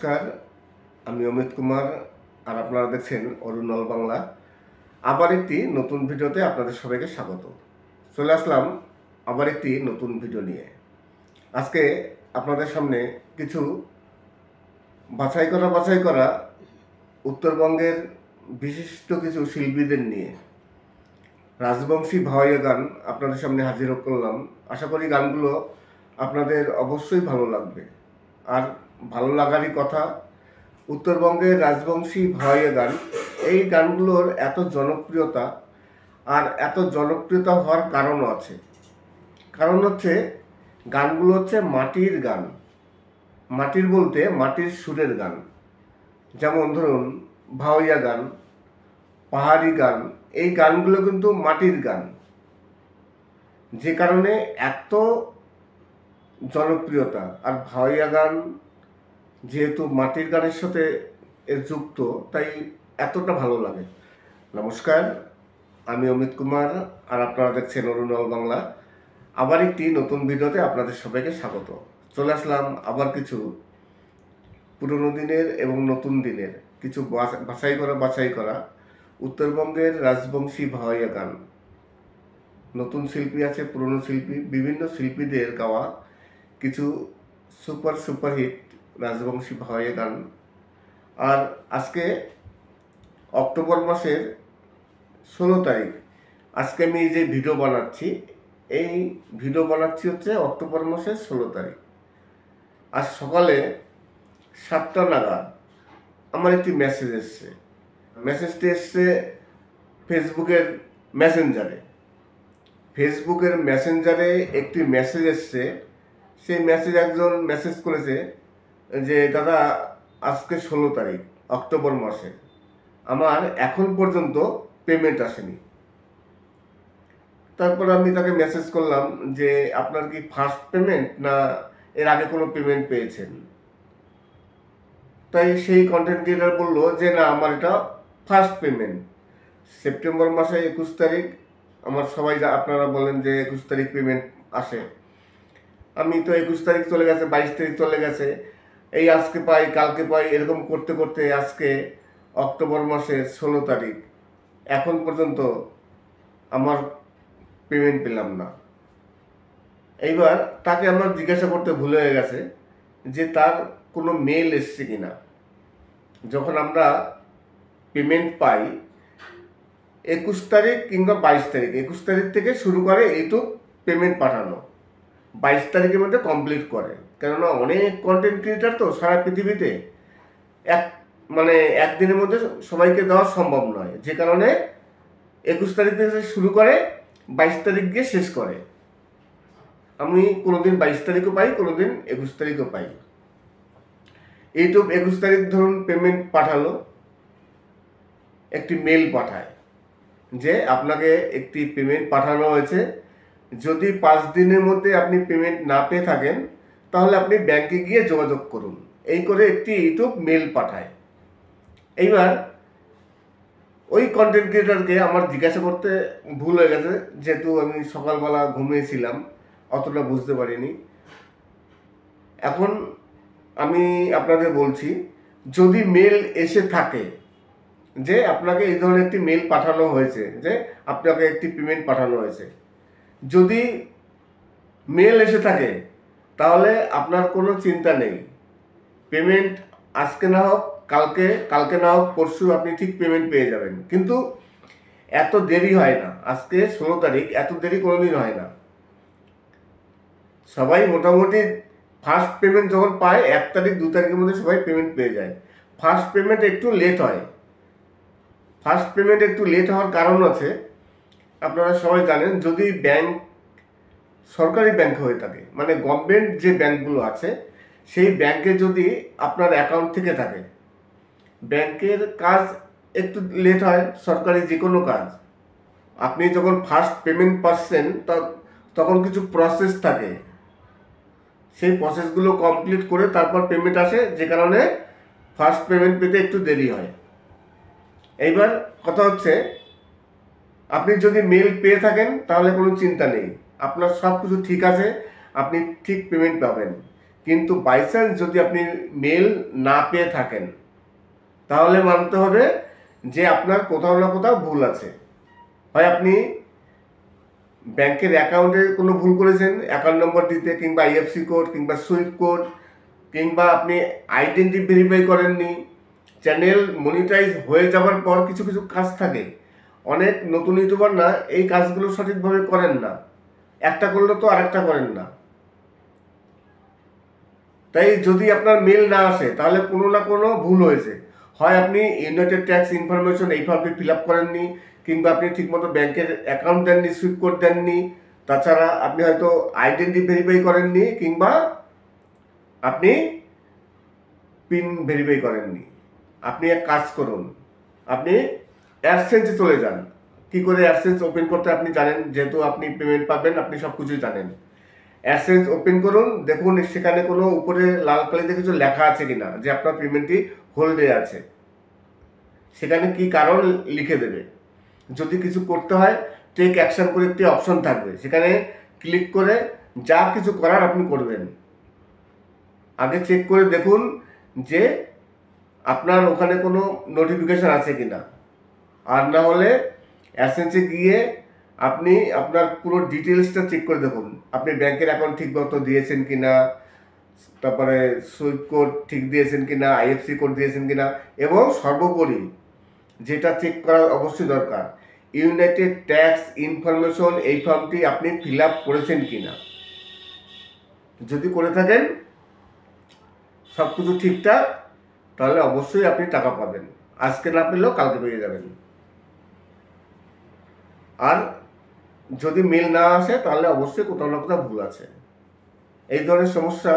নমস্কার, আমি অমিত কুমার আর আপনারা দেখছেন অরুণল বাংলা। আবার একটি নতুন ভিডিওতে আপনাদের সবাইকে স্বাগত। চলে আসলাম আবার একটি নতুন ভিডিও নিয়ে। আজকে আপনাদের সামনে কিছু বাছাই করা উত্তরবঙ্গের বিশিষ্ট কিছু শিল্পীদের নিয়ে রাজবংশী ভাওয়াইয়া গান আপনাদের সামনে হাজির করলাম। আশা করি গানগুলো আপনাদের অবশ্যই ভালো লাগবে। আর ভালো লাগারই কথা, উত্তরবঙ্গের রাজবংশী ভাওয়াইয়া গান, এই গানগুলোর এত জনপ্রিয়তা, আর এত জনপ্রিয়তা হওয়ার কারণও আছে। কারণ হচ্ছে গানগুলো হচ্ছে মাটির গান। মাটির বলতে মাটির সুরের গান। যেমন ধরুন ভাওয়াইয়া গান, পাহাড়ি গান, এই গানগুলো কিন্তু মাটির গান, যে কারণে এত জনপ্রিয়তা। আর ভাওয়াইয়া গান যেহেতু মাটির গানের সাথে এর যুক্ত, তাই এতটা ভালো লাগে। নমস্কার, আমি অমিত কুমার আর আপনারা দেখছেন অরুণল বাংলা। আবার একটি নতুন ভিডিওতে আপনাদের সবাইকে স্বাগত। চলে আসলাম আবার কিছু পুরনো দিনের এবং নতুন দিনের কিছু বাছাই করা উত্তরবঙ্গের রাজবংশী ভাওয়াইয়া গান। নতুন শিল্পী আছে, পুরনো শিল্পী, বিভিন্ন শিল্পীদের গাওয়া কিছু সুপারহিট রাজবংশী ভাওয়াইয়া গান। আর আজকে অক্টোবর মাসের 16 তারিখ, আজকে আমি যে ভিডিও বানাচ্ছি, এই ভিডিও বানাচ্ছি হচ্ছে অক্টোবর মাসের 16 তারিখ। আজ সকালে 7টা নাগাদ আমার একটি মেসেজ এসছে। মেসেজটি এসছে ফেসবুকের মেসেঞ্জারে একটি মেসেজ এসছে। সেই একজন মেসেজ করেছে যে দাদা, আজকে 16 তারিখ অক্টোবর মাসে আমার এখন পর্যন্ত পেমেন্ট আসেনি। তারপর আমি তাকে মেসেজ করলাম যে আপনার কি ফার্স্ট পেমেন্ট না এর আগে কোনো পেমেন্ট পেয়েছেন? তাই সেই কন্টেন্ট ক্রিয়েটার বললো যে না, আমার এটা ফার্স্ট পেমেন্ট। সেপ্টেম্বর মাসে 21 তারিখ, আমার সবাই আপনারা বলেন যে 21 তারিখ পেমেন্ট আসে। আমি তো 21 তারিখ চলে গেছে, 22 তারিখ চলে গেছে, এই আজকে পাই কালকে পাই, এরকম করতে করতে আজকে অক্টোবর মাসের 16 তারিখ, এখন পর্যন্ত আমার পেমেন্ট পেলাম না। এইবার তাকে আমার জিজ্ঞাসা করতে ভুলে হয়ে গেছে যে তার কোনো মেল এসছে কিনা। যখন আমরা পেমেন্ট পাই 21 তারিখ কিংবা 22 তারিখ, 21 তারিখ থেকে শুরু করে এইটুক পেমেন্ট পাঠানো, 22 তারিখের মধ্যে কমপ্লিট করে। কেননা অনেক কন্টেন্ট ক্রিয়েটার তো সারা পৃথিবীতে, একদিনের মধ্যে সবাইকে দেওয়া সম্ভব নয়, যে কারণে 21 তারিখ থেকে শুরু করে 22 তারিখ গিয়ে শেষ করে। আমি কোনোদিন 22 তারিখও পাই, কোনোদিন 21 তারিখও পাই। ইউটিউব 21 তারিখ ধরুন পেমেন্ট পাঠালো, একটি মেল পাঠায় যে আপনাকে একটি পেমেন্ট পাঠানো হয়েছে, যদি 5 দিনের মধ্যে আপনি পেমেন্ট না পেয়ে থাকেন তাহলে আপনি ব্যাংকে গিয়ে যোগাযোগ করুন, এই করে একটি ইউটিউব মেল পাঠায়। এইবার ওই কন্টেন্ট ক্রিয়েটারকে আমার জিজ্ঞাসা করতে ভুল হয়ে গেছে, যেহেতু আমি সকালবেলা ঘুমিয়েছিলাম, অতটা বুঝতে পারিনি। এখন আমি আপনাদের বলছি, যদি মেল এসে থাকে যে আপনাকে এই ধরনের একটি মেল পাঠানো হয়েছে যে আপনাকে একটি পেমেন্ট পাঠানো হয়েছে, যদি মেল এসে থাকে তাহলে আপনার কোনো চিন্তা নেই। পেমেন্ট আজকে না হোক কালকে না হোক পরশু আপনি ঠিক পেমেন্ট পেয়ে যাবেন। কিন্তু এত দেরি হয় না। আজকে 16 তারিখ, এত দেরি কোনোদিন হয় না। সবাই মোটামুটি ফার্স্ট পেমেন্ট যখন পায় 1 তারিখ 2 তারিখের মধ্যে সবাই পেমেন্ট পেয়ে যায়। ফার্স্ট পেমেন্ট একটু লেট হয়। ফার্স্ট পেমেন্ট একটু লেট হওয়ার কারণ আছে, আপনারা সবাই জানেন, যদি ব্যাংক সরকারি ব্যাংক হয়ে থাকে, মানে গভর্নমেন্ট যে ব্যাংকগুলো আছে, সেই ব্যাংকে যদি আপনার অ্যাকাউন্ট থেকে থাকে, ব্যাংকের কাজ একটু লেট হয়। সরকারি যে কোনো কাজ, আপনি যখন ফার্স্ট পেমেন্ট পাচ্ছেন তখন কিছু প্রসেস থাকে, সেই প্রসেসগুলো কমপ্লিট করে তারপর পেমেন্ট আসে, যে কারণে ফার্স্ট পেমেন্ট পেতে একটু দেরি হয়। এইবার কথা হচ্ছে, আপনি যদি মেল পেয়ে থাকেন তাহলে কোনো চিন্তা নেই, আপনার সব কিছু ঠিক আছে, আপনি ঠিক পেমেন্ট পাবেন। কিন্তু বাই চান্স যদি আপনি মেল না পেয়ে থাকেন, তাহলে মানতে হবে যে আপনার কোথাও না কোথাও ভুল আছে। হয় আপনি ব্যাংকের অ্যাকাউন্টে কোনো ভুল করেছেন, অ্যাকাউন্ট নম্বর দিতে, কিংবা আইএফসি কোড, কিংবা সুইফট কোড, কিংবা আপনি আইডেন্টি ভেরিফাই করেননি। চ্যানেল মনিটাইজ হয়ে যাওয়ার পর কিছু কিছু কাজ থাকে, অনেক নতুন ইউটিউবার না এই কাজগুলো সঠিকভাবে করেন না, একটা করলে তো আরেকটা করেন না। তাই যদি আপনার মেল না আসে তাহলে কোনো না কোনো ভুল হয়েছে। হয় আপনি ইউনাইটেড ট্যাক্স ইনফরমেশন এই ফর্মটি ফিল আপ করেননি, কিংবা আপনি ঠিকমতো ব্যাংকের অ্যাকাউন্ট দেননি, সুইফট কোড দেননি, তাছাড়া আপনি হয়তো আইডেন্টি ভেরিফাই করেননি, কিংবা আপনি পিন ভেরিফাই করেননি। আপনি এক কাজ করুন, আপনি অ্যাডসেন্সে চলে যান। কি করে অ্যাডসেন্স ওপেন করতে আপনি জানেন, যেহেতু আপনি পেমেন্ট পাবেন, আপনি সব কিছুই জানেন। অ্যাডসেন্স ওপেন করুন, দেখুন সেখানে কোনো উপরে লাল কালিতে কিছু লেখা আছে কিনা যে আপনার পেমেন্টটি হোল্ডে আছে। সেখানে কি কারণ লিখে দেবে। যদি কিছু করতে হয়, টেক অ্যাকশন করে একটি অপশন থাকবে, সেখানে ক্লিক করে যা কিছু করার আপনি করবেন। আগে চেক করে দেখুন যে আপনার ওখানে কোনো নোটিফিকেশান আছে কিনা। আর না হলে অ্যাডসেন্সে গিয়ে আপনি আপনার পুরো ডিটেলসটা চেক করে দেখুন, আপনি ব্যাংকের অ্যাকাউন্ট ঠিকমতো দিয়েছেন কিনা, তারপরে সুইফট কোড ঠিক দিয়েছেন কিনা, আইএফসি কোড দিয়েছেন কিনা, এবং সর্বোপরি যেটা চেক করা অবশ্যই দরকার, ইউনাইটেড ট্যাক্স ইনফরমেশন এই ফর্মটি আপনি ফিল আপ করেছেন কিনা। যদি করে থাকেন, সব কিছু ঠিকঠাক, তাহলে অবশ্যই আপনি টাকা পাবেন। আজকে না পেলেও কালকে পেয়ে যাবেন। আর যদি মেল না আসে তাহলে অবশ্যই কোথাও না কোথাও ভুল আছে। এই ধরনের সমস্যা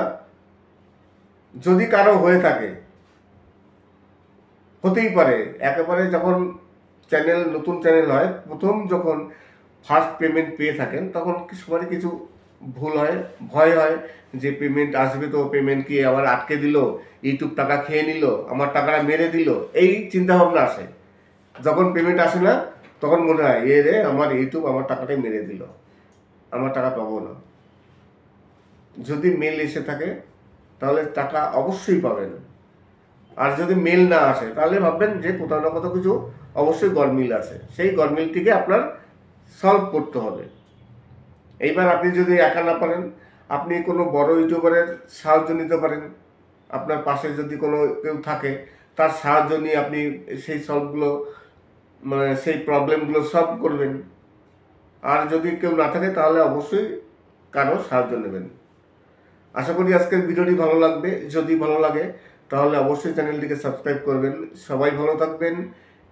যদি কারো হয়ে থাকে, হতেই পারে। একেবারে যখন চ্যানেল নতুন চ্যানেল হয়, প্রথম যখন ফার্স্ট পেমেন্ট পেয়ে থাকেন, তখন সবারই কিছু ভুল হয়, ভয় হয় যে পেমেন্ট আসবে তো, পেমেন্ট কি আবার আটকে দিল, ইউটিউব টাকা খেয়ে নিল, আমার টাকাটা মেরে দিল, এই চিন্তাভাবনা আসে। যখন পেমেন্ট আসে না, তখন মনে হয় এ রে, আমার ইউটিউব আমার টাকাটাই মেরে দিল, আমার টাকা পাবো না। যদি মেল এসে থাকে তাহলে টাকা অবশ্যই পাবেন। আর যদি মেল না আসে তাহলে ভাববেন যে কোথাও না কোথাও কিছু অবশ্যই গরমিল আছে, সেই গরমিলটিকে আপনার সলভ করতে হবে। এইবার আপনি যদি একা না পারেন, আপনি কোনো বড় ইউটিউবারের সাহায্য নিতে পারেন। আপনার পাশে যদি কোনো কেউ থাকে, তার সাহায্য নিয়ে আপনি সেই সলভগুলো, মানে সেই প্রবলেমগুলো সলভ করবেন। আর যদি কেউ না থাকে তাহলে অবশ্যই কারো সাহায্য নেবেন। আশা করি আজকের ভিডিওটি ভালো লাগবে। যদি ভালো লাগে তাহলে অবশ্যই চ্যানেলটিকে সাবস্ক্রাইব করবেন। সবাই ভালো থাকবেন।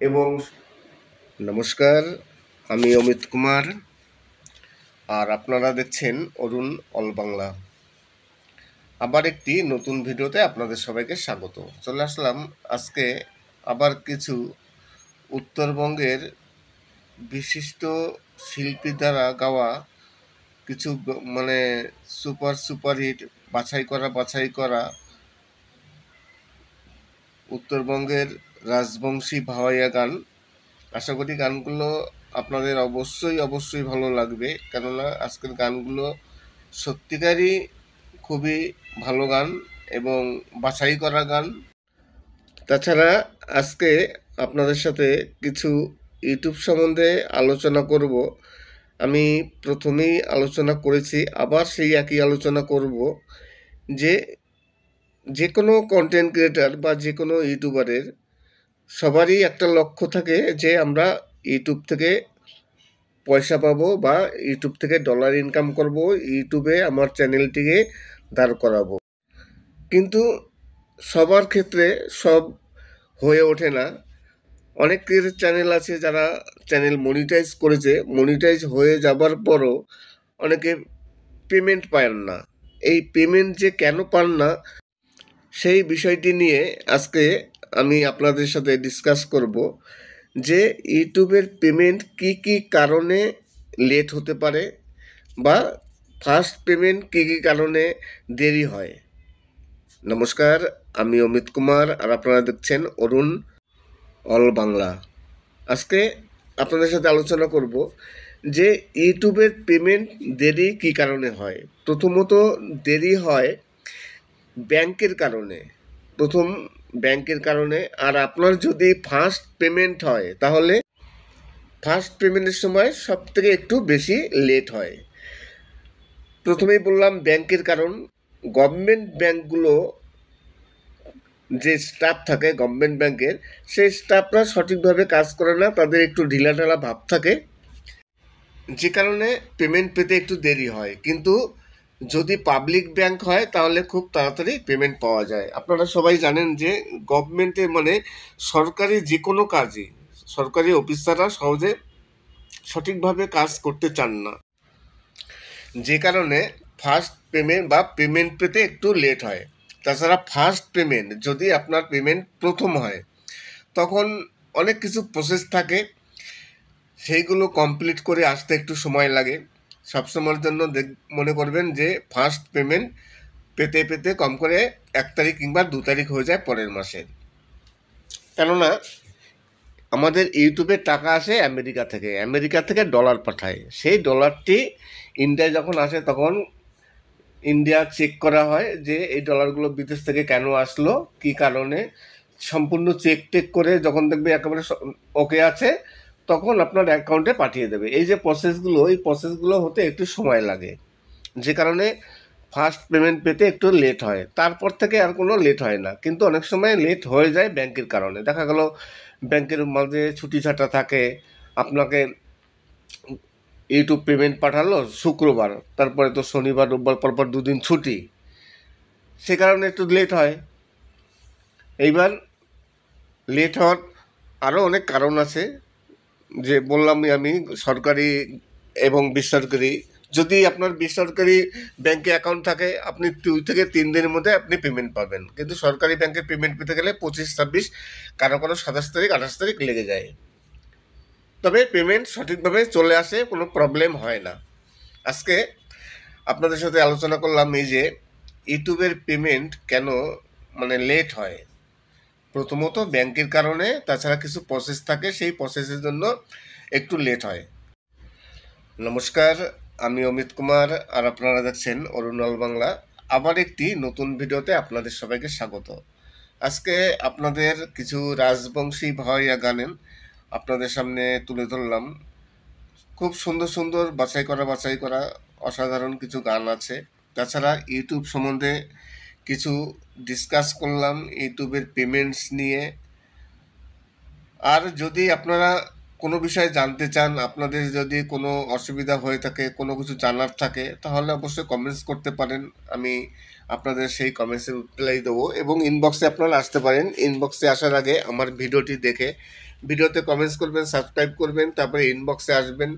এবং নমস্কার, আমি অমিত কুমার, আর আপনারা দেখছেন অরুণ অল বাংলা। আবার একটি নতুন ভিডিওতে আপনাদের সবাইকে স্বাগত। চলে আসলাম আজকে আবার কিছু উত্তরবঙ্গের বিশিষ্ট শিল্পী দ্বারা গাওয়া কিছু মানে সুপারহিট বাছাই করা উত্তরবঙ্গের রাজবংশী ভাওয়াইয়া গান। আশা করি গানগুলো আপনাদের অবশ্যই ভালো লাগবে, কেননা আজকের গানগুলো সত্যিকারই খুবই ভালো গান এবং বাছাই করা গান। তাছাড়া আজকে আপনাদের সাথে কিছু ইউটিউব সম্বন্ধে আলোচনা করব। আমি প্রথমেই আলোচনা করেছি, আবার সেই একই আলোচনা করব যে কোনো কন্টেন্ট ক্রিয়েটার বা যে কোনো ইউটিউবারের সবারই একটা লক্ষ্য থাকে যে আমরা ইউটিউব থেকে পয়সা পাবো বা ইউটিউব থেকে ডলার ইনকাম করব, ইউটিউবে আমার চ্যানেলটিকে দাঁড় করাবো। কিন্তু সবার ক্ষেত্রে সব হয়ে ওঠে না। অনেক চ্যানেল আছে যারা চ্যানেল মনিটাইজ করেছে, মনিটাইজ হয়ে যাবার পরও অনেকে পেমেন্ট পান না। এই পেমেন্ট যে কেন পান না, সেই বিষয়টি নিয়ে আজকে আমি আপনাদের সাথে ডিসকাস করব যে ইউটিউবের পেমেন্ট কি কারণে লেট হতে পারে, বা ফার্স্ট পেমেন্ট কি কারণে দেরি হয়। নমস্কার, আমি অমিত কুমার, আর আপনারা দেখছেন অরুণ অল বাংলা। আজকে আপনাদের সাথে আলোচনা করব যে ইউটিউবের পেমেন্ট দেরি কি কারণে হয়। প্রথমত দেরি হয় ব্যাংকের কারণে, প্রথম ব্যাংকের কারণে। আর আপনার যদি ফার্স্ট পেমেন্ট হয় তাহলে ফার্স্ট পেমেন্টের সময় সব থেকে একটু বেশি লেট হয়। প্রথমেই বললাম ব্যাংকের কারণ। গভর্নমেন্ট ব্যাংকগুলো যে স্টাফ থাকে গভর্নমেন্ট ব্যাংকের, সেই স্টাফরা সঠিকভাবে কাজ করে না, তাদের একটু ঢিলাঢালা ভাব থাকে, যে কারণে পেমেন্ট পেতে একটু দেরি হয়। কিন্তু যদি পাবলিক ব্যাংক হয় তাহলে খুব তাড়াতাড়ি পেমেন্ট পাওয়া যায়। আপনারা সবাই জানেন যে গভর্নমেন্টে মানে সরকারি যে কোনো কাজই সরকারি অফিসাররা সহজে সঠিকভাবে কাজ করতে চান না, যে কারণে ফার্স্ট পেমেন্ট বা পেমেন্ট পেতে একটু লেট হয়। তাছাড়া ফার্স্ট পেমেন্ট যদি আপনার পেমেন্ট প্রথম হয় তখন অনেক কিছু প্রসেস থাকে, সেইগুলো কমপ্লিট করে আসতে একটু সময় লাগে। সবসময়ের জন্য মনে করবেন যে ফার্স্ট পেমেন্ট পেতে পেতে কম করে 1 তারিখ কিংবা 2 তারিখ হয়ে যায় পরের মাসে। কেননা আমাদের ইউটিউবে টাকা আসে আমেরিকা থেকে ডলার পাঠায়, সেই ডলারটি ইন্ডিয়ায় যখন আসে তখন ইন্ডিয়া চেক করা হয় যে এই ডলারগুলো বিদেশ থেকে কেন আসলো, কী কারণে, সম্পূর্ণ চেক টেক করে যখন দেখবে একেবারে ওকে আছে তখন আপনার অ্যাকাউন্টে পাঠিয়ে দেবে। এই যে প্রসেসগুলো, এই প্রসেসগুলো হতে একটু সময় লাগে, যে কারণে ফার্স্ট পেমেন্ট পেতে একটু লেট হয়। তারপর থেকে আর কোনো লেট হয় না, কিন্তু অনেক সময় লেট হয়ে যায় ব্যাংকের কারণে। দেখা গেল ব্যাংকের মাঝে ছুটি ছাটা থাকে, আপনাকে ইউটিউব পেমেন্ট পাঠালো শুক্রবার, তারপরে তো শনিবার রোববার পরপর 2 দিন ছুটি, সে কারণে একটু লেট হয়। এইবার লেট হওয়ার আরও অনেক কারণ আছে, যে বললামই আমি, সরকারি এবং বেসরকারি। যদি আপনার বেসরকারি ব্যাংকে অ্যাকাউন্ট থাকে আপনি 2 থেকে 3 দিনের মধ্যে আপনি পেমেন্ট পাবেন, কিন্তু সরকারি ব্যাংকে পেমেন্ট পেতে গেলে 25-26, কারো 27 তারিখ 28 তারিখ লেগে যায়। তবে পেমেন্ট সঠিকভাবে চলে আসে, কোনো প্রবলেম হয় না। আজকে আপনাদের সাথে আলোচনা করলাম এই যে ইউটিউবের পেমেন্ট কেন মানে লেট হয়। প্রথমত ব্যাংকের কারণে, তাছাড়া কিছু প্রসেস থাকে, সেই প্রসেসের জন্য একটু লেট হয়। নমস্কার, আমি অমিত কুমার, আর আপনারা দেখছেন অরুণাল বাংলা। আবার একটি নতুন ভিডিওতে আপনাদের সবাইকে স্বাগত। আজকে আপনাদের কিছু রাজবংশী ভাওয়াইয়া গান আপনাদের সামনে তুলে ধরলাম। খুব সুন্দর সুন্দর বাছাই করা অসাধারণ কিছু গান আছে। তাছাড়া ইউটিউব সম্বন্ধে কিছু ডিসকাস করলাম, ইউটিউবের পেমেন্টস নিয়ে। আর যদি আপনারা কোনো বিষয়ে জানতে চান, আপনাদের যদি কোনো অসুবিধা হয়ে থাকে, কোনো কিছু জানার থাকে, তাহলে অবশ্যই কমেন্টস করতে পারেন। আমি আপনাদের সেই কমেন্টসের রিপ্লাই দেবো, এবং ইনবক্সে আপনারা আসতে পারেন। ইনবক্সে আসার আগে আমার ভিডিওটি দেখে ভিডিওতে কমেন্টস করবেন, সাবস্ক্রাইব করবেন, তারপরে ইনবক্সে আসবেন।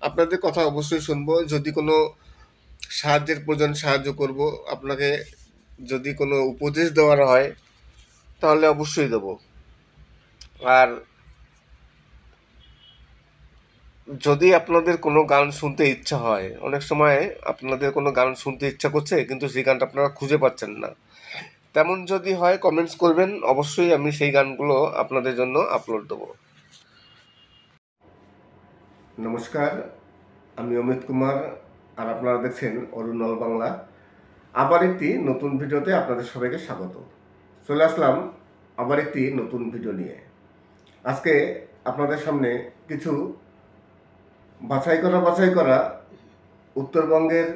আপনাদের কথা অবশ্যই শুনবো। যদি কোনো সাহায্যের প্রয়োজন সাহায্য করব। আপনাকে যদি কোনো উপদেশ দেওয়ার হয় তাহলে অবশ্যই দেবো। আর যদি আপনাদের কোনো গান শুনতে ইচ্ছা হয়, অনেক সময় আপনাদের কোনো গান শুনতে ইচ্ছা করছে কিন্তু সেই গানটা আপনারা খুঁজে পাচ্ছেন না, তেমন যদি হয় কমেন্টস করবেন, অবশ্যই আমি সেই গানগুলো আপনাদের জন্য আপলোড দেবো। নমস্কার, আমি অমিত কুমার, আর আপনারা দেখছেন অরুণাল বাংলা। আবার একটি নতুন ভিডিওতে আপনাদের সবাইকে স্বাগত। চলে আসলাম আবার একটি নতুন ভিডিও নিয়ে। আজকে আপনাদের সামনে কিছু বাছাই করা উত্তরবঙ্গের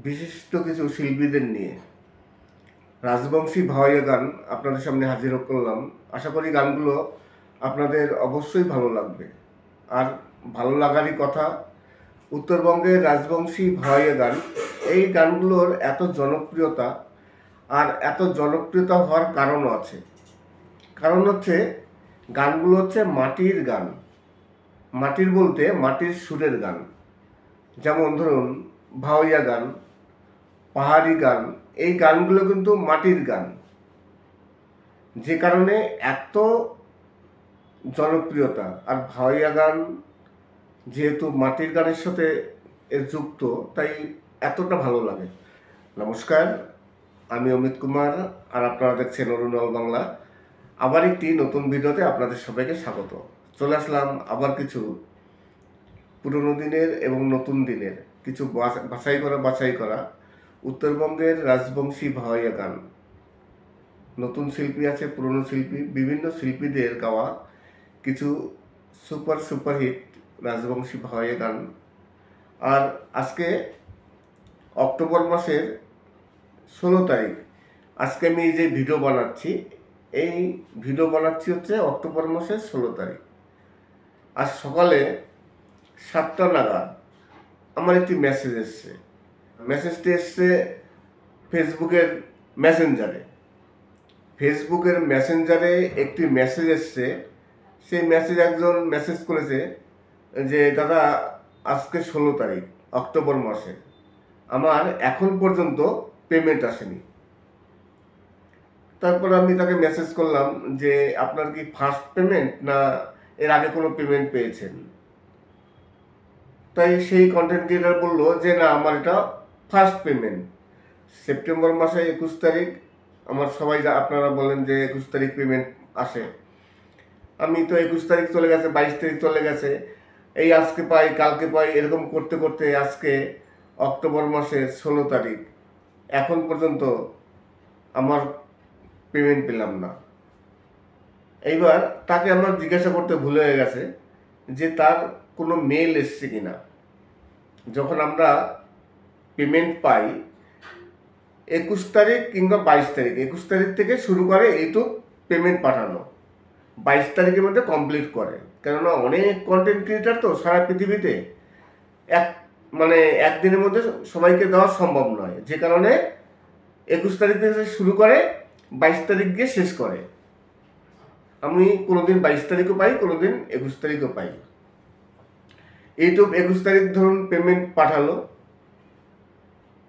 বিশিষ্ট কিছু শিল্পীদের নিয়ে রাজবংশী ভাওয়াইয়া গান আপনাদের সামনে হাজির করলাম। আশা করি গানগুলো আপনাদের অবশ্যই ভালো লাগবে। আর ভালো লাগারই কথা, উত্তরবঙ্গের রাজবংশী ভাওয়াইয়া গান, এই গানগুলোর এত জনপ্রিয়তা, আর এত জনপ্রিয়তা হওয়ার কারণও আছে। কারণ হচ্ছে গানগুলো হচ্ছে মাটির গান। মাটির বলতে মাটির সুরের গান। যেমন ধরুন ভাওয়াইয়া গান, পাহাড়ি গান, এই গানগুলো কিন্তু মাটির গান, যে কারণে এত জনপ্রিয়তা। আর ভাওয়াইয়া গান যেহেতু মাটির গানের সাথে এর যুক্ত, তাই এতটা ভালো লাগে। নমস্কার, আমি অমিত কুমার, আর আপনারা দেখছেন অরুণাল বাংলা। আবার একটি নতুন ভিডিওতে আপনাদের সবাইকে স্বাগত। চলে আসলাম আবার কিছু পুরনো দিনের এবং নতুন দিনের কিছু বাছাই করা উত্তরবঙ্গের রাজবংশী ভাওয়াইয়া গান। নতুন শিল্পী আছে, পুরনো শিল্পী, বিভিন্ন শিল্পীদের গাওয়া কিছু সুপারহিট রাজবংশী ভাওয়াইয়া গান। আর আজকে অক্টোবর মাসের 16 তারিখ, আজকে আমি এই যে ভিডিও বানাচ্ছি, এই ভিডিও বানাচ্ছি হচ্ছে অক্টোবর মাসের 16 তারিখ। আজ সকালে 7টা নাগাদ আমার একটি মেসেজ এসছে। মেসেজটি এসছে ফেসবুকের মেসেঞ্জারে একটি মেসেজ এসছে। সেই মেসেজ একজন মেসেজ করেছে যে দাদা, আজকে 16 তারিখ অক্টোবর মাসে আমার এখন পর্যন্ত পেমেন্ট আসেনি। তারপর আমি তাকে মেসেজ করলাম যে আপনার কি ফার্স্ট পেমেন্ট না এর আগে কোনো পেমেন্ট পেয়েছেন? তাই সেই কন্টেন্ট ক্রিয়েটার বললো যে না, আমার এটা ফার্স্ট পেমেন্ট। সেপ্টেম্বর মাসে 21 তারিখ, আমার সবাই আপনারা বলেন যে 21 তারিখ পেমেন্ট আসে। আমি তো 21 তারিখ চলে গেছে, 22 তারিখ চলে গেছে, এই আজকে পাই কালকে পাই, এরকম করতে করতে আজকে অক্টোবর মাসের 16 তারিখ, এখন পর্যন্ত আমার পেমেন্ট পেলাম না। এইবার তাকে আমার জিজ্ঞাসা করতে ভুলে হয়ে গেছে যে তার কোনো মেল এসছে কিনা। যখন আমরা পেমেন্ট পাই 21 তারিখ কিংবা 22 তারিখ, 21 তারিখ থেকে শুরু করে ইউটিউব পেমেন্ট পাঠানো, 22 তারিখের মধ্যে কমপ্লিট করে। কেননা অনেক কন্টেন্ট ক্রিয়েটার তো সারা পৃথিবীতে, একদিনের মধ্যে সবাইকে দেওয়া সম্ভব নয়, যে কারণে 21 তারিখ থেকে শুরু করে 22 তারিখ গিয়ে শেষ করে। আমি কোনোদিন 22 তারিখও পাই, কোনোদিন 21 তারিখও পাই। ইউটিউব 21 তারিখ ধরুন পেমেন্ট পাঠালো,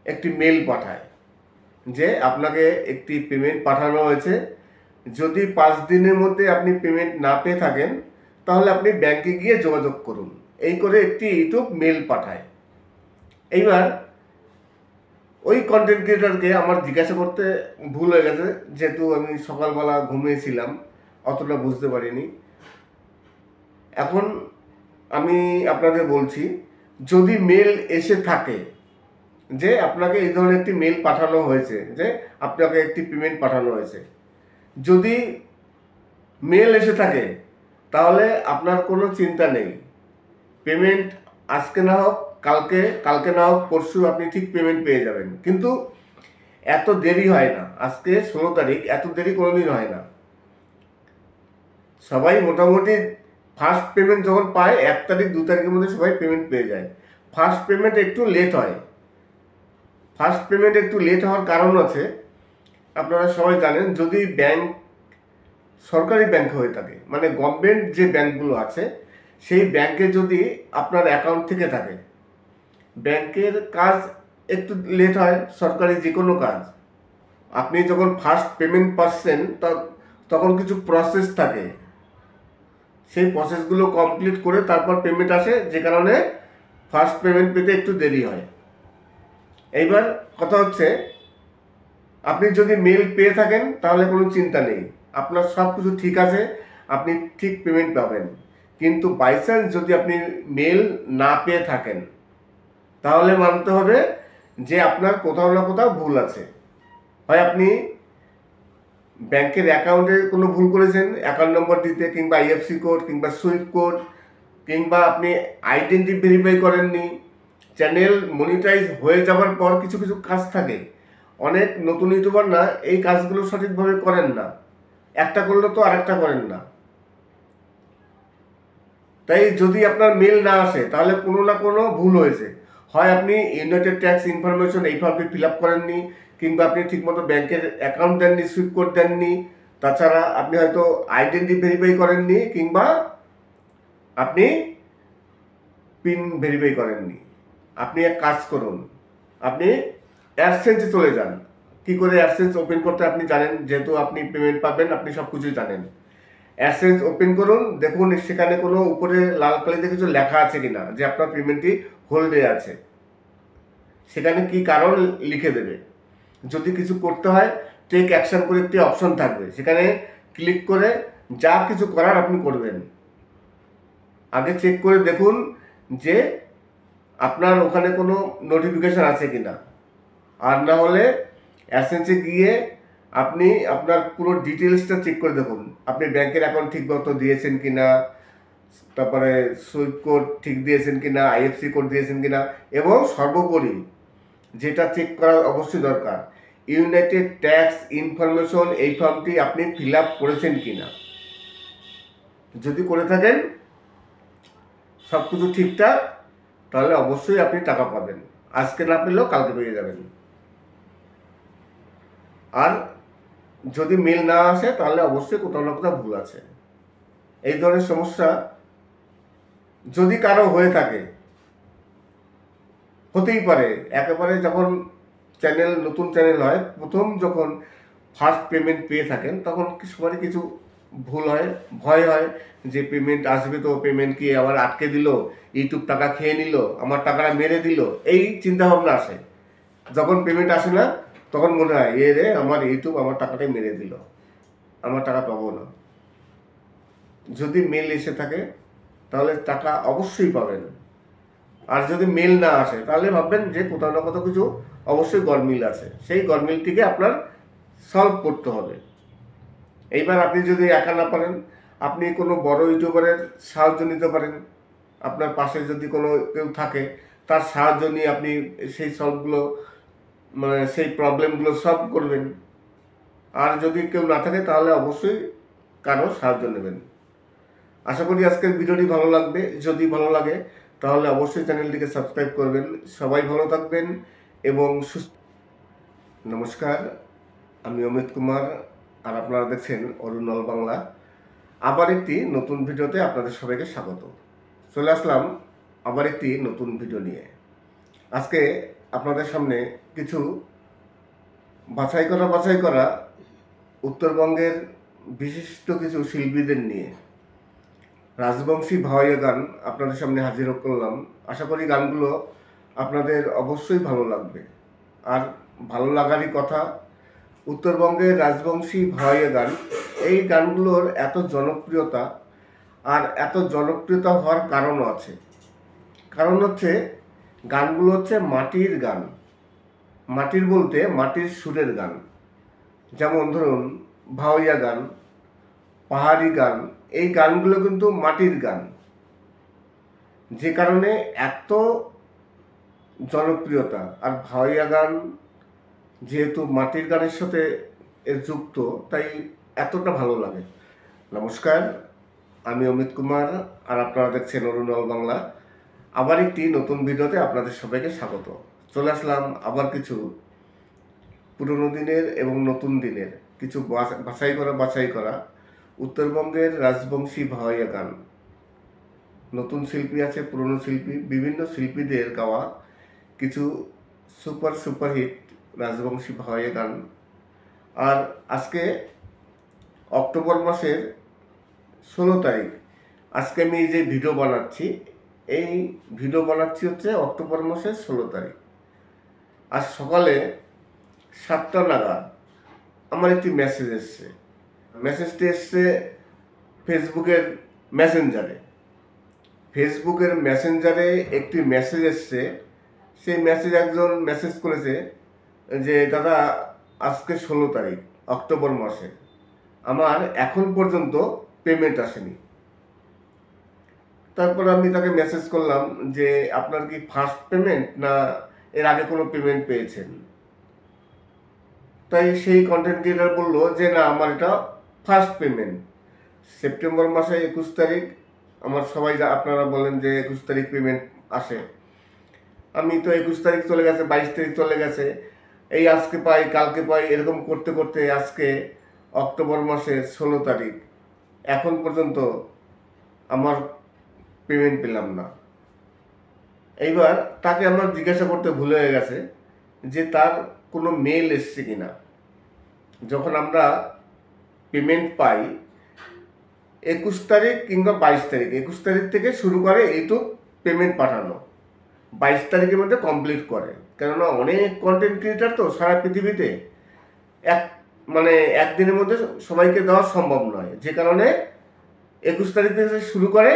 একটি মেল পাঠায় যে আপনাকে একটি পেমেন্ট পাঠানো হয়েছে, যদি 5 দিনের মধ্যে আপনি পেমেন্ট না পেয়ে থাকেন তাহলে আপনি ব্যাংকে গিয়ে যোগাযোগ করুন, এই করে একটি ইউটিউব মেল পাঠায়। এইবার ওই কন্টেন্ট ক্রিয়েটারকে আমার জিজ্ঞাসা করতে ভুল হয়ে গেছে, যেহেতু আমি সকালবেলা ঘুমিয়েছিলাম, অতটা বুঝতে পারিনি। এখন আমি আপনাদের বলছি, যদি মেল এসে থাকে যে আপনাকে এই ধরনের একটি মেল পাঠানো হয়েছে যে আপনাকে একটি পেমেন্ট পাঠানো হয়েছে, যদি মেল এসে থাকে তাহলে আপনার কোনো চিন্তা নেই। পেমেন্ট আজকে না হোক কালকে না হোক পরশু আপনি ঠিক পেমেন্ট পেয়ে যাবেন। কিন্তু এত দেরি হয় না, আজকে 16 তারিখ, এত দেরি কোনোদিন হয় না। সবাই মোটামুটি ফার্স্ট পেমেন্ট যখন পায় 1 তারিখ 2 তারিখের মধ্যে সবাই পেমেন্ট পেয়ে যায়। ফার্স্ট পেমেন্ট একটু লেট হয়। ফার্স্ট পেমেন্ট একটু লেট হওয়ার কারণ আছে, আপনারা সবাই জানেন, যদি ব্যাংক সরকারি ব্যাংক হয়ে থাকে, মানে গভর্নমেন্ট যে ব্যাংকগুলো আছে, সেই ব্যাংকে যদি আপনার অ্যাকাউন্ট থেকে থাকে, ব্যাংকের কাজ একটু লেট হয়। সরকারি যে কোনো কাজ, আপনি যখন ফার্স্ট পেমেন্ট পাচ্ছেন তখন কিছু প্রসেস থাকে, সেই প্রসেসগুলো কমপ্লিট করে তারপর পেমেন্ট আসে, যে কারণে ফার্স্ট পেমেন্ট পেতে একটু দেরি হয়। এইবার কথা হচ্ছে, আপনি যদি মেল পেয়ে থাকেন তাহলে কোনো চিন্তা নেই, আপনার সব কিছু ঠিক আছে, আপনি ঠিক পেমেন্ট পাবেন। কিন্তু বাই চান্স যদি আপনি মেল না পেয়ে থাকেন তাহলে মানতে হবে যে আপনার কোথাও না কোথাও ভুল আছে। হয় আপনি ব্যাংকের অ্যাকাউন্টে কোনো ভুল করেছেন, অ্যাকাউন্ট নম্বর দিতে, কিংবা আইএফসি কোড, কিংবা সুইফট কোড, কিংবা আপনি আইডেন্টি ভেরিফাই করেননি। চ্যানেল মনিটাইজ হয়ে যাওয়ার পর কিছু কিছু কাজ থাকে, অনেক নতুন ইউটিউবার না এই কাজগুলো সঠিকভাবে করেন না, একটা করলে তো আরেকটা করেন না। তাই যদি আপনার মেল না আসে তাহলে কোনো না কোনো ভুল হয়েছে। হয় আপনি ইউনাইটেড ট্যাক্স ইনফরমেশন এই ফর্মটি ফিল আপ করেননি, কিংবা আপনি ঠিকমতো ব্যাংকের অ্যাকাউন্ট দেননি, সুইফট কোড দেননি, তাছাড়া আপনি হয়তো আইডেন্টি ভেরিফাই করেননি, কিংবা আপনি পিন ভেরিফাই করেননি। আপনি এক কাজ করুন, আপনি অ্যাডসেন্সে চলে যান। কি করে অ্যাডসেন্স ওপেন করতে আপনি জানেন, যেহেতু আপনি পেমেন্ট পাবেন, আপনি সব কিছুই জানেন। অ্যাডসেন্স ওপেন করুন, দেখুন সেখানে কোনো উপরে লাল কালিতে কিছু লেখা আছে কিনা যে আপনার পেমেন্টটি হোল্ডে আছে, সেখানে কি কারণ লিখে দেবে। যদি কিছু করতে হয় টেক অ্যাকশন করে একটি অপশন থাকবে, সেখানে ক্লিক করে যা কিছু করার আপনি করবেন। আগে চেক করে দেখুন যে আপনার ওখানে কোনো নোটিফিকেশান আছে কিনা, আর না হলে অ্যাডসেন্সে গিয়ে আপনি আপনার পুরো ডিটেলসটা চেক করে দেখুন, আপনি ব্যাংকের অ্যাকাউন্ট ঠিকমতো দিয়েছেন কিনা, তারপরে সুইফট কোড ঠিক দিয়েছেন কিনা, আইএফসি কোড দিয়েছেন কিনা, এবং সর্বোপরি যেটা চেক করা অবশ্যই দরকার, ইউনাইটেড ট্যাক্স ইনফরমেশন এই ফর্মটি আপনি ফিল আপ করেছেন কিনা। যদি করে থাকেন সব কিছু ঠিকঠাক, তাহলে অবশ্যই আপনি টাকা পাবেন। আজকে না পেলেও কালকে পেয়ে যাবেন। আর যদি মেল না আসে তাহলে অবশ্যই কোথাও না কোথাও ভুল আছে। এই ধরনের সমস্যা যদি কারো হয়ে থাকে, হতেই পারে। একেবারে যখন নতুন চ্যানেল হয়, প্রথম যখন ফার্স্ট পেমেন্ট পেয়ে থাকেন, তখন সবারই কিছু ভুল হয়, ভয় হয় যে পেমেন্ট আসবে তো, পেমেন্ট কি আবার আটকে দিল, ইউটিউব টাকা খেয়ে নিল, আমার টাকাটা মেরে দিল, এই চিন্তা ভাবনা আসে। যখন পেমেন্ট আসে না তখন মনে হয় রে আমার ইউটিউব আমার টাকাটাই মেরে দিল, আমার টাকা পাবো না। যদি মেল এসে থাকে তাহলে টাকা অবশ্যই পাবেন। আর যদি মেল না আসে তাহলে ভাববেন যে কোথাও না কোথাও কিছু অবশ্যই গরমিল আছে, সেই গরমিলটিকে আপনার সলভ করতে হবে। এইবার আপনি যদি একা না পারেন, আপনি কোনো বড় ইউটিউবারের সাহায্য নিতে পারেন। আপনার পাশে যদি কোনো কেউ থাকে, তার সাহায্য নিয়ে আপনি সেই সলভগুলো, মানে সেই প্রবলেমগুলো সলভ করবেন। আর যদি কেউ না থাকে তাহলে অবশ্যই কারো সাহায্য নেবেন। আশা করি আজকের ভিডিওটি ভালো লাগবে। যদি ভালো লাগে তাহলে অবশ্যই চ্যানেলটিকে সাবস্ক্রাইব করবেন। সবাই ভালো থাকবেন এবং সুস্থ। নমস্কার, আমি অমিত কুমার, আর আপনারা দেখছেন অরুণল বাংলা। আবার একটি নতুন ভিডিওতে আপনাদের সবাইকে স্বাগত। চলে আসলাম আবার একটি নতুন ভিডিও নিয়ে। আজকে আপনাদের সামনে কিছু বাছাই করা উত্তরবঙ্গের বিশিষ্ট কিছু শিল্পীদের নিয়ে রাজবংশী ভাওয়াইয়া গান আপনাদের সামনে হাজির করলাম। আশা করি গানগুলো আপনাদের অবশ্যই ভালো লাগবে। আর ভালো লাগারই কথা, উত্তরবঙ্গের রাজবংশী ভাওয়াইয়া গান, এই গানগুলোর এত জনপ্রিয়তা, আর এত জনপ্রিয়তা হওয়ার কারণও আছে। কারণ হচ্ছে গানগুলো হচ্ছে মাটির গান। মাটির বলতে মাটির সুরের গান। যেমন ধরুন ভাওয়াইয়া গান, পাহাড়ি গান, এই গানগুলো কিন্তু মাটির গান, যে কারণে এত জনপ্রিয়তা। আর ভাওয়াইয়া গান যেহেতু মাটির গানের সাথে এর যুক্ত, তাই এতটা ভালো লাগে। নমস্কার, আমি অমিত কুমার, আর আপনারা দেখছেন অরুণল বাংলা। আবার একটি নতুন ভিডিওতে আপনাদের সবাইকে স্বাগত। চলে আসলাম আবার কিছু পুরনো দিনের এবং নতুন দিনের কিছু বাছাই করা উত্তরবঙ্গের রাজবংশী ভাওয়াইয়া গান। নতুন শিল্পী আছে, পুরনো শিল্পী, বিভিন্ন শিল্পীদের গাওয়া কিছু সুপারহিট রাজবংশী ভাওয়াইয়া গান। আর আজকে অক্টোবর মাসের 16 তারিখ, আজকে আমি এই যে ভিডিও বানাচ্ছি, এই ভিডিও বানাচ্ছি হচ্ছে অক্টোবর মাসের 16 তারিখ। আজ সকালে 7টা নাগাদ আমার একটি মেসেজ এসছে। মেসেজটি এসছে ফেসবুকের মেসেঞ্জারে একটি মেসেজ এসছে। সেই মেসেজ একজন মেসেজ করেছে যে দাদা, আজকে 16 তারিখ অক্টোবর মাসে আমার এখন পর্যন্ত পেমেন্ট আসেনি। তারপর আমি তাকে মেসেজ করলাম যে আপনার কি ফার্স্ট পেমেন্ট না এর আগে কোনো পেমেন্ট পেয়েছেন? তাই সেই কন্টেন্ট ক্রিয়েটার বললো যে না, আমার এটা ফার্স্ট পেমেন্ট। সেপ্টেম্বর মাসে 21 তারিখ, আমার সবাই আপনারা বলেন যে 21 তারিখ পেমেন্ট আসে। আমি তো 21 তারিখ চলে গেছে, 22 তারিখ চলে গেছে, এই আজকে পাই কালকে পাই, এরকম করতে করতে আজকে অক্টোবর মাসের 16 তারিখ, এখন পর্যন্ত আমার পেমেন্ট পেলাম না। এইবার তাকে আমার জিজ্ঞাসা করতে ভুলে হয়ে গেছে যে তার কোনো মেল এসছে কিনা। যখন আমরা পেমেন্ট পাই 21 তারিখ কিংবা 22 তারিখ, 21 তারিখ থেকে শুরু করে ইউটিউব পেমেন্ট পাঠানো, 22 তারিখের মধ্যে কমপ্লিট করে। কেননা অনেক কন্টেন্ট ক্রিয়েটার তো সারা পৃথিবীতে, একদিনের মধ্যে সবাইকে দেওয়া সম্ভব নয়, যে কারণে 21 তারিখ থেকে শুরু করে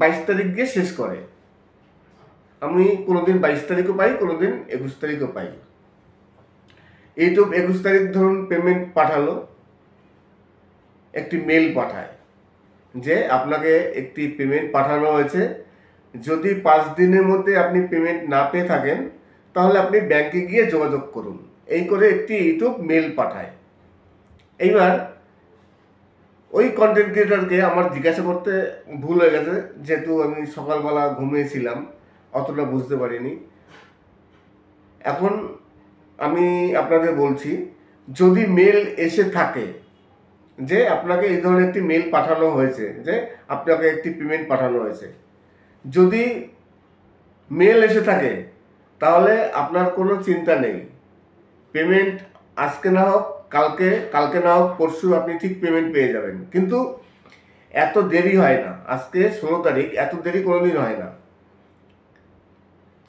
22 তারিখ গিয়ে শেষ করে। আমি কোনোদিন 22 তারিখও পাই, কোনোদিন 21 তারিখও পাই। ইউটিউব 21 তারিখ ধরুন পেমেন্ট পাঠালো, একটি মেল পাঠায় যে আপনাকে একটি পেমেন্ট পাঠানো হয়েছে, যদি 5 দিনের মধ্যে আপনি পেমেন্ট না পেয়ে থাকেন তাহলে আপনি ব্যাংকে গিয়ে যোগাযোগ করুন, এই করে একটি ইউটিউব মেল পাঠায়। এইবার ওই কন্টেন্ট ক্রিয়েটরকে আমার জিজ্ঞাসা করতে ভুল হয়ে গেছে, যেহেতু আমি সকালবেলা ঘুমিয়েছিলাম, অতটা বুঝতে পারিনি। এখন আমি আপনাদের বলছি, যদি মেল এসে থাকে যে আপনাকে এই ধরনের একটি মেল পাঠানো হয়েছে যে আপনাকে একটি পেমেন্ট পাঠানো হয়েছে, যদি মেল এসে থাকে তাহলে আপনার কোনো চিন্তা নেই, পেমেন্ট আজকে না হোক কালকে না হোক পরশু আপনি ঠিক পেমেন্ট পেয়ে যাবেন। কিন্তু এত দেরি হয় না, আজকে 16 তারিখ, এত দেরি কোনোদিন হয় না।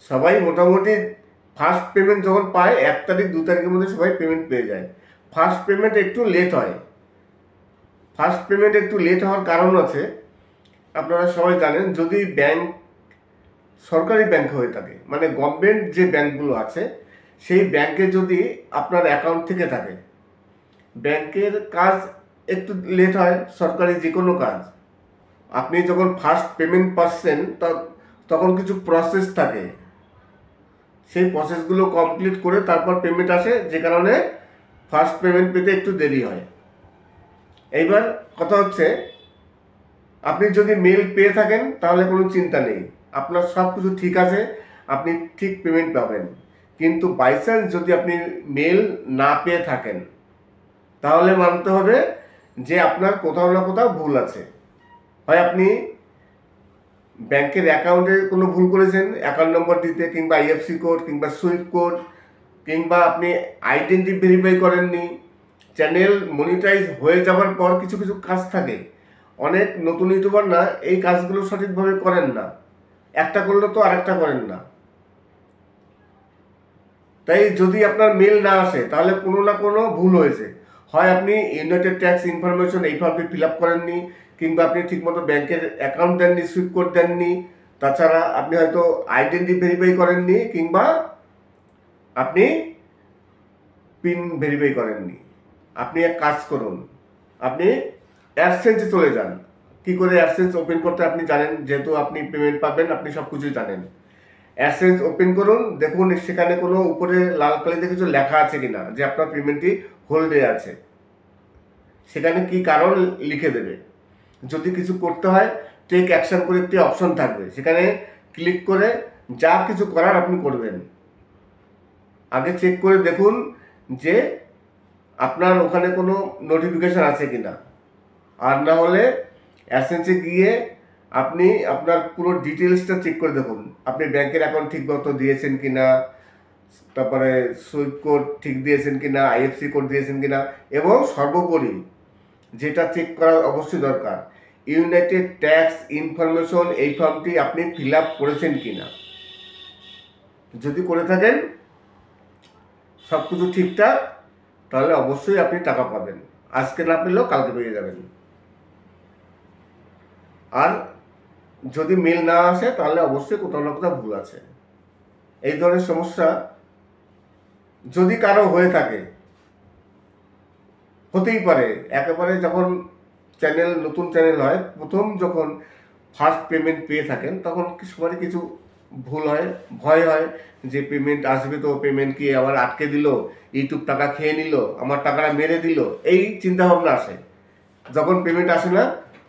সবাই মোটামুটি ফার্স্ট পেমেন্ট যখন পায় 1 তারিখ 2 তারিখের মধ্যে সবাই পেমেন্ট পেয়ে যায়। ফার্স্ট পেমেন্ট একটু লেট হয়, ফার্স্ট পেমেন্ট একটু লেট হওয়ার কারণ আছে, আপনারা সবাই জানেন, যদি ব্যাংক সরকারি ব্যাংক হয়ে থাকে, মানে গভর্নমেন্ট যে ব্যাংকগুলো আছে সেই ব্যাংকে যদি আপনার অ্যাকাউন্ট থেকে থাকে, ব্যাংকের কাজ একটু লেট হয়, সরকারি যে কোনো কাজ। আপনি যখন ফার্স্ট পেমেন্ট পাচ্ছেন তখন কিছু প্রসেস থাকে, সেই প্রসেসগুলো কমপ্লিট করে তারপর পেমেন্ট আসে, যে কারণে ফার্স্ট পেমেন্ট পেতে একটু দেরি হয়। এইবার কথা হচ্ছে, আপনি যদি মেল পেয়ে থাকেন তাহলে কোনো চিন্তা নেই, আপনার সব কিছু ঠিক আছে, আপনি ঠিক পেমেন্ট পাবেন। কিন্তু বাই চান্স যদি আপনি মেল না পেয়ে থাকেন তাহলে মানতে হবে যে আপনার কোথাও না কোথাও ভুল আছে। হয় আপনি ব্যাংকের অ্যাকাউন্টে কোনো ভুল করেছেন, অ্যাকাউন্ট নম্বর দিতে, কিংবা আইএফসি কোড, কিংবা সুইফট কোড, কিংবা আপনি আইডেন্টি ভেরিফাই করেননি। চ্যানেল মনিটাইজ হয়ে যাওয়ার পর কিছু কিছু কাজ থাকে, অনেক নতুন ইউটিউবার না এই কাজগুলো সঠিকভাবে করেন না, একটা করলে তো আরেকটা করেন না। তাই যদি আপনার মেল না আসে তাহলে কোনো না কোনো ভুল হয়েছে, হয় আপনি ইউনাইটেড ট্যাক্স ইনফরমেশন এই ফর্মটি ফিল আপ করেননি, কিংবা আপনি ঠিকমতো ব্যাংকের অ্যাকাউন্ট দেননি, সুইপ কোড দেননি, তাছাড়া আপনি হয়তো আইডেন্টি ভেরিফাই করেননি, কিংবা আপনি পিন ভেরিফাই করেননি। আপনি এক কাজ করুন, আপনি অ্যাডসেন্সে চলে যান। কি করে অ্যাডসেন্স ওপেন করতে আপনি জানেন, যেহেতু আপনি পেমেন্ট পাবেন, আপনি সব কিছুই জানেন। অ্যাডসেন্স ওপেন করুন, দেখুন সেখানে কোনো উপরে লাল কালিতে কিছু লেখা আছে কিনা যে আপনার পেমেন্টটি হোল্ডে আছে, সেখানে কি কারণ লিখে দেবে। যদি কিছু করতে হয় টেক অ্যাকশন করে একটি অপশন থাকবে, সেখানে ক্লিক করে যা কিছু করার আপনি করবেন। আগে চেক করে দেখুন যে আপনার ওখানে কোনো নোটিফিকেশন আছে কিনা, আর না হলে অ্যাডসেন্সে গিয়ে আপনি আপনার পুরো ডিটেলসটা চেক করে দেখুন, আপনি ব্যাংকের অ্যাকাউন্ট ঠিকমতো দিয়েছেন কিনা, তারপরে সুইফট কোড ঠিক দিয়েছেন কিনা, আইএফসি কোড দিয়েছেন কিনা, এবং সর্বোপরি যেটা চেক করা অবশ্যই দরকার, ইউনাইটেড ট্যাক্স ইনফরমেশন এই ফর্মটি আপনি ফিল আপ করেছেন কিনা। যদি করে থাকেন সব কিছু ঠিকঠাক, তাহলে অবশ্যই আপনি টাকা পাবেন, আজকে না পেলেও কালকে পেয়ে যাবেন। আর যদি মেল না আসে তাহলে অবশ্যই কোথাও না কোথাও ভুল আছে। এই ধরনের সমস্যা যদি কারো হয়ে থাকে, হতেই পারে, একেবারে যখন চ্যানেল নতুন চ্যানেল হয়, প্রথম যখন ফার্স্ট পেমেন্ট পেয়ে থাকেন তখন সবারই কিছু ভুল হয়, ভয় হয় যে পেমেন্ট আসবে তো, পেমেন্ট কি আবার আটকে দিল, ইউটিউব টাকা খেয়ে নিল, আমার টাকাটা মেরে দিল, এই চিন্তা ভাবনা আসে। যখন পেমেন্ট আসে না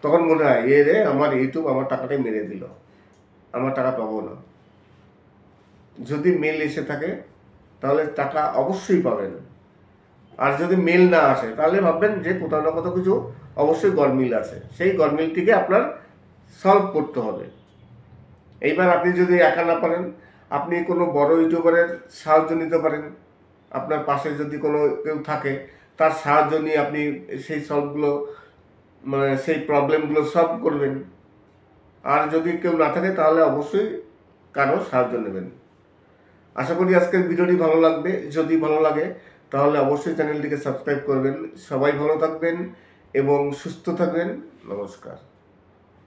তখন মনে হয় এ রে, আমার ইউটিউব আমার টাকাটাই মেরে দিল, আমার টাকা পাবো না। যদি মেল এসে থাকে তাহলে টাকা অবশ্যই পাবেন, আর যদি মেল না আসে তাহলে ভাববেন যে কোথাও না কোথাও কিছু অবশ্যই গরমিল আছে, সেই গরমিলটিকে আপনার সলভ করতে হবে। এইবার আপনি যদি একা না পারেন, আপনি কোনো বড় ইউটিউবারের সাহায্য নিতে পারেন, আপনার পাশে যদি কোনো কেউ থাকে তার সাহায্য নিয়ে আপনি সেই সলভগুলো, মানে সেই প্রবলেমগুলো সলভ করবেন। আর যদি কেউ না থাকে তাহলে অবশ্যই কারো সাহায্য নেবেন। আশা করি আজকের ভিডিওটি ভালো লাগবে, যদি ভালো লাগে তাহলে অবশ্যই চ্যানেলটিকে সাবস্ক্রাইব করবেন। সবাই ভালো থাকবেন এবং সুস্থ থাকবেন। নমস্কার।